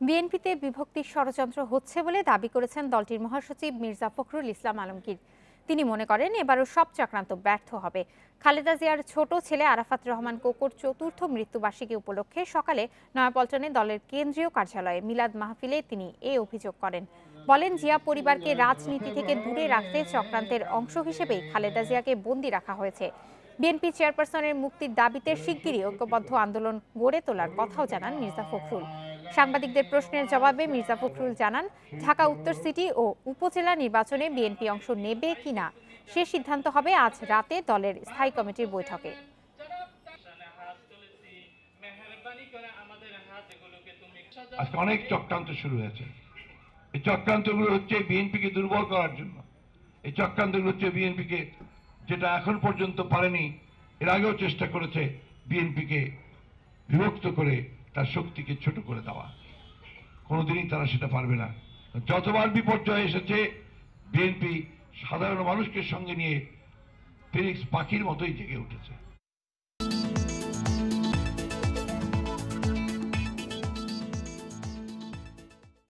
বিএনপিতে বিভক্তির ষড়যন্ত্র হচ্ছে বলে দাবি করেছেন দলটির মহাসচিব মির্জা ফখরুল ইসলাম আলমগীর। তিনি মনে করেন এবারও সব চক্রান্ত ব্যর্থ হবে। খালেদা জিয়ার ছোট ছেলে আরাফাত রহমান কোকোর চতুর্থ মৃত্যুবার্ষিকী উপলক্ষে সকালে নয়াপল্টনে দলের কেন্দ্রীয় কার্যালয়ে মিলাদ মাহফিলে তিনি এ অভিযোগ করেন। বলেন, জিয়া পরিবারকে রাজনীতি থেকে দূরে রাখতে চক্রান্তের অংশ হিসেবেই খালেদা জিয়াকে বন্দী রাখা হয়েছে। বিএনপি চেয়ারপারসনের মুক্তির দাবিতে শিগগিরই ঐক্যবদ্ধ আন্দোলন গড়ে তোলার কথাও জানান মির্জা ফখরুল। সাংবাদিকদের প্রশ্নের জবাবে মির্জা ফখরুল জানান, ঢাকা উত্তর সিটি ও উপজেলা নির্বাচনে বিএনপি অংশ নেবে কিনা সে সিদ্ধান্ত হবে আজ রাতে দলের স্থায়ী কমিটির বৈঠকে। আজকে অনেক চক্রান্ত শুরু হয়েছে। এই চক্রান্তগুলো হচ্ছে বিএনপিকে দুর্বল করার জন্য। এই চক্রান্তগুলো হচ্ছে বিএনপিকে, যেটা এখন পর্যন্ত পারেনি, এর আগেও চেষ্টা করেছে বিএনপিকে বিভক্ত করে তার শক্তিকে ছোট করে দেওয়া। কোনোদিনই তারা সেটা পারবে না। যতবার বিপর্যয় এসেছে বিএনপি সাধারণ মানুষকে সঙ্গে নিয়ে ফিনিক্স পাখির মতোই জেগে উঠেছে।